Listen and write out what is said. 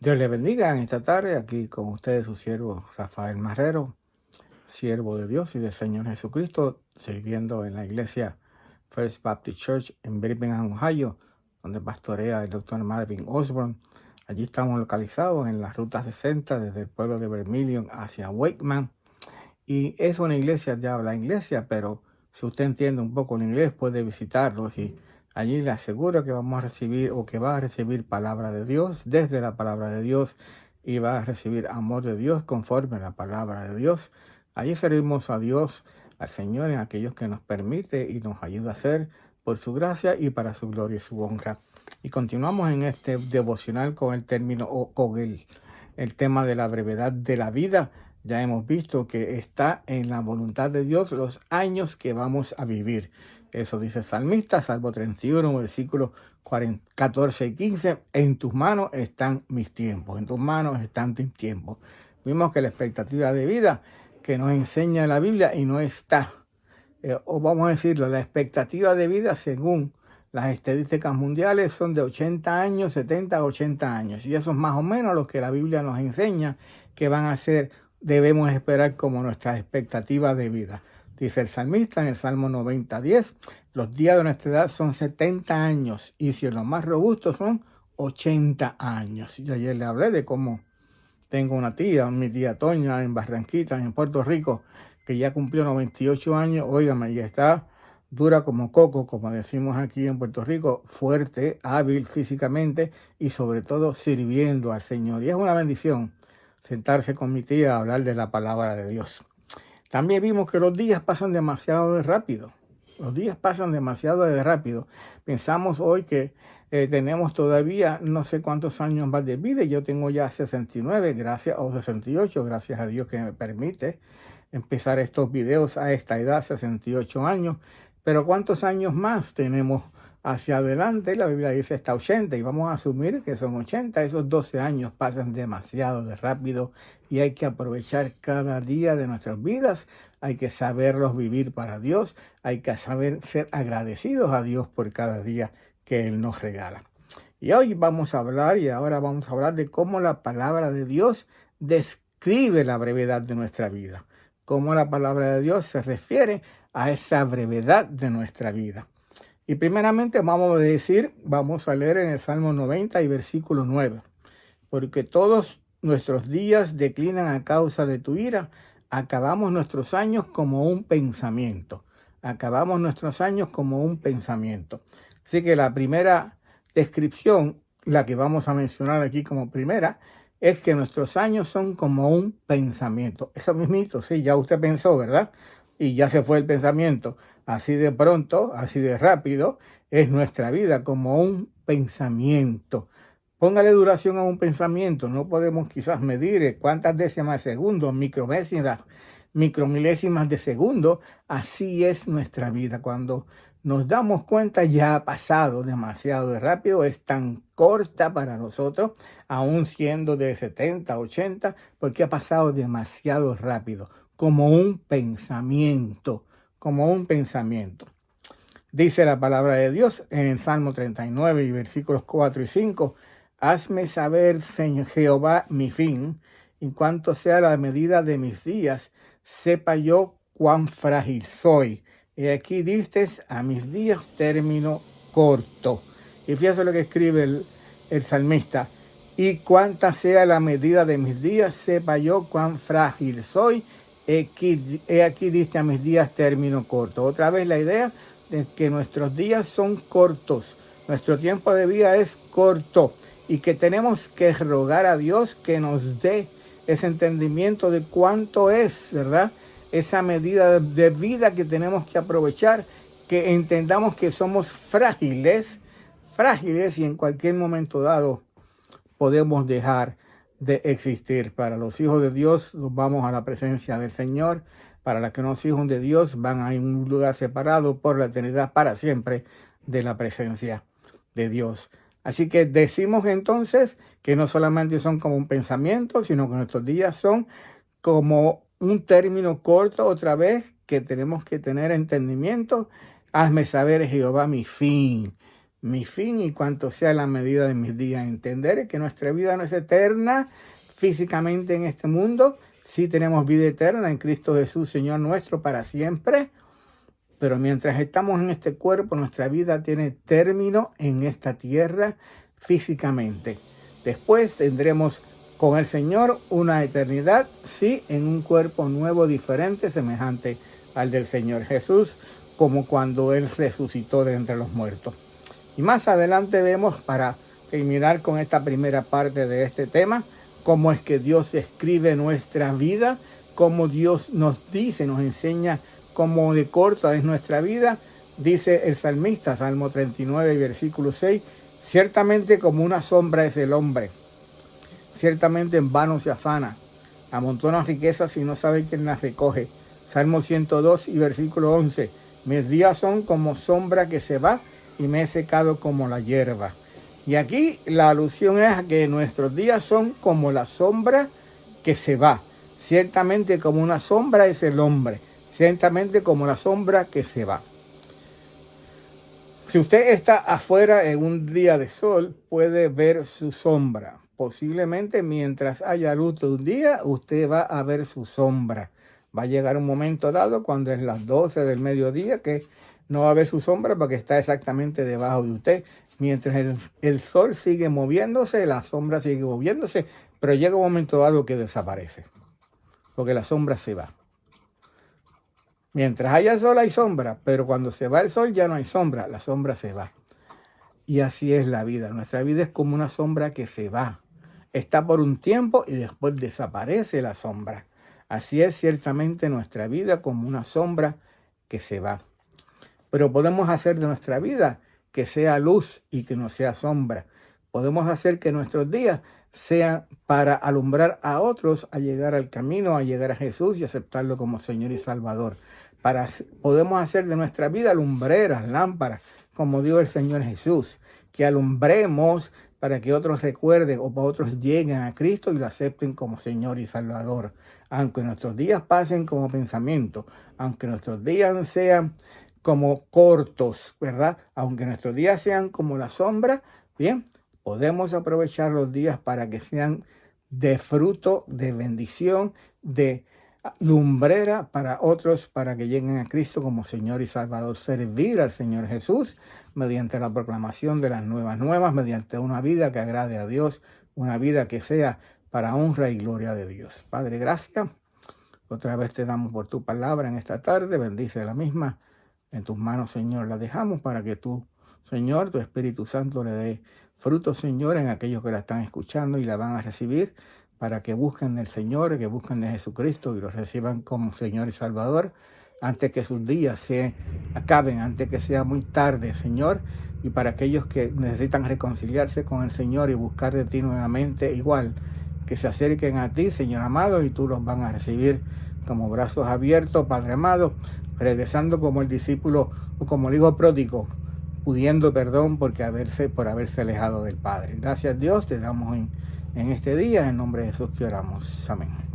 Dios le bendiga en esta tarde, aquí con ustedes su siervo Rafael Marrero, siervo de Dios y del Señor Jesucristo, sirviendo en la iglesia First Baptist Church en Birmingham, Ohio, donde pastorea el doctor Marvin Osborne. Allí estamos localizados en la ruta 60 desde el pueblo de Vermilion hacia Wakeman. Y es una iglesia de habla inglesa, pero si usted entiende un poco el inglés puede visitarlos y allí le aseguro que vamos a recibir o que va a recibir palabra de Dios desde la palabra de Dios y va a recibir amor de Dios conforme a la palabra de Dios. Allí servimos a Dios, al Señor, en aquellos que nos permite y nos ayuda a hacer por su gracia y para su gloria y su honra. Y continuamos en este devocional con el término o con el tema de la brevedad de la vida. Ya hemos visto que está en la voluntad de Dios los años que vamos a vivir. Eso dice el salmista, Salmo 31, versículos 14 y 15. En tus manos están mis tiempos, en tus manos están tus tiempos. Vimos que la expectativa de vida que nos enseña la Biblia y no está, o vamos a decirlo, la expectativa de vida según las estadísticas mundiales son de 80 años, 70 a 80 años. Y eso es más o menos lo que la Biblia nos enseña que van a ser, debemos esperar como nuestra expectativa de vida. Dice el salmista en el Salmo 90:10, los días de nuestra edad son 70 años y si los más robustos son 80 años. Y ayer le hablé de cómo tengo una tía, mi tía Toña en Barranquita, en Puerto Rico, que ya cumplió 98 años. Óigame, ya está dura como coco, como decimos aquí en Puerto Rico, fuerte, hábil físicamente y sobre todo sirviendo al Señor. Y es una bendición sentarse con mi tía a hablar de la palabra de Dios. También vimos que los días pasan demasiado de rápido. Los días pasan demasiado de rápido. Pensamos hoy que tenemos todavía no sé cuántos años más de vida. Yo tengo ya 69, gracias, o 68, gracias a Dios que me permite empezar estos videos a esta edad, 68 años. Pero ¿cuántos años más tenemos hacia adelante? La Biblia dice hasta 80 y vamos a asumir que son 80. Esos 12 años pasan demasiado de rápido y hay que aprovechar cada día de nuestras vidas. Hay que saberlos vivir para Dios. Hay que saber ser agradecidos a Dios por cada día que Él nos regala. Y hoy vamos a hablar, y ahora vamos a hablar de cómo la palabra de Dios describe la brevedad de nuestra vida. Cómo la palabra de Dios se refiere a esa brevedad de nuestra vida. Y primeramente vamos a leer en el Salmo 90 y versículo 9. Porque todos nuestros días declinan a causa de tu ira. Acabamos nuestros años como un pensamiento. Acabamos nuestros años como un pensamiento. Así que la primera descripción, la que vamos a mencionar aquí como primera, es que nuestros años son como un pensamiento. Eso mismito, sí, ya usted pensó, ¿verdad? Y ya se fue el pensamiento. Así de pronto, así de rápido, es nuestra vida como un pensamiento. Póngale duración a un pensamiento. No podemos quizás medir cuántas décimas de segundo, micromilésimas de segundo. Así es nuestra vida. Cuando nos damos cuenta ya ha pasado demasiado de rápido. Es tan corta para nosotros, aún siendo de 70, 80, porque ha pasado demasiado rápido. Como un pensamiento, como un pensamiento. Dice la palabra de Dios en el Salmo 39 y versículos 4 y 5. Hazme saber, Señor Jehová, mi fin, en cuanto sea la medida de mis días, sepa yo cuán frágil soy. Y aquí diste a mis días término corto. Y fíjate lo que escribe el salmista. Y cuánta sea la medida de mis días, sepa yo cuán frágil soy. Aquí diste a mis días término corto. Otra vez la idea de que nuestros días son cortos. Nuestro tiempo de vida es corto. Y que tenemos que rogar a Dios que nos dé ese entendimiento de cuánto es, ¿verdad? Esa medida de vida que tenemos que aprovechar, que entendamos que somos frágiles y en cualquier momento dado podemos dejar de existir. Para los hijos de Dios, nos vamos a la presencia del Señor. Para los que no son hijos de Dios, van a un lugar separado por la eternidad para siempre de la presencia de Dios. Así que decimos entonces que no solamente son como un pensamiento, sino que nuestros días son como un término corto, otra vez, que tenemos que tener entendimiento. Hazme saber, Jehová, mi fin. mi fin y cuanto sea la medida de mis días. Entender que nuestra vida no es eterna físicamente en este mundo. Sí tenemos vida eterna en Cristo Jesús, Señor nuestro, para siempre. Pero mientras estamos en este cuerpo, nuestra vida tiene término en esta tierra físicamente. Después tendremos con el Señor una eternidad, sí, en un cuerpo nuevo, diferente, semejante al del Señor Jesús, como cuando Él resucitó de entre los muertos. Y más adelante vemos, para terminar con esta primera parte de este tema, cómo es que Dios escribe nuestra vida, cómo Dios nos dice, nos enseña cómo de corta es nuestra vida. Dice el salmista, Salmo 39, versículo 6, ciertamente como una sombra es el hombre, ciertamente en vano se afana, amontona riquezas y no sabe quién las recoge. Salmo 102 y versículo 11, mis días son como sombra que se va y me he secado como la hierba. Y aquí la alusión es a que nuestros días son como la sombra que se va. Ciertamente como una sombra es el hombre, ciertamente como la sombra que se va. Si usted está afuera en un día de sol, puede ver su sombra. Posiblemente mientras haya luz de un día, usted va a ver su sombra. Va a llegar un momento dado cuando es las 12 del mediodía que no va a ver su sombra porque está exactamente debajo de usted. Mientras el sol sigue moviéndose, la sombra sigue moviéndose, pero llega un momento dado que desaparece, porque la sombra se va. Mientras haya sol hay sombra, pero cuando se va el sol ya no hay sombra, la sombra se va. Y así es la vida. Nuestra vida es como una sombra que se va. Está por un tiempo y después desaparece la sombra. Así es ciertamente nuestra vida, como una sombra que se va. Pero podemos hacer de nuestra vida que sea luz y que no sea sombra. Podemos hacer que nuestros días sean para alumbrar a otros a llegar al camino, a llegar a Jesús y aceptarlo como Señor y Salvador. Podemos hacer de nuestra vida lumbreras, lámparas, como dijo el Señor Jesús, que alumbremos para que otros recuerden o para otros lleguen a Cristo y lo acepten como Señor y Salvador. Aunque nuestros días pasen como pensamiento, aunque nuestros días sean como cortos, ¿verdad? Aunque nuestros días sean como la sombra, bien, podemos aprovechar los días para que sean de fruto, de bendición, de lumbrera para otros, para que lleguen a Cristo como Señor y Salvador. Servir al Señor Jesús mediante la proclamación de las nuevas, mediante una vida que agrade a Dios, una vida que sea para honra y gloria de Dios. Padre, gracias. Otra vez te damos por tu palabra en esta tarde. Bendice la misma. En tus manos, Señor, la dejamos para que tú, Señor, tu Espíritu Santo le dé fruto, Señor, en aquellos que la están escuchando y la van a recibir, para que busquen del Señor, que busquen de Jesucristo y lo reciban como Señor y Salvador, antes que sus días se acaben, antes que sea muy tarde, Señor, y para aquellos que necesitan reconciliarse con el Señor y buscar de ti nuevamente, igual, que se acerquen a ti, Señor amado, y tú los van a recibir como brazos abiertos, Padre amado, regresando como el discípulo o como el hijo pródigo, pidiendo perdón por haberse alejado del Padre. Gracias, Dios, te damos en este día, en nombre de Jesús que oramos. Amén.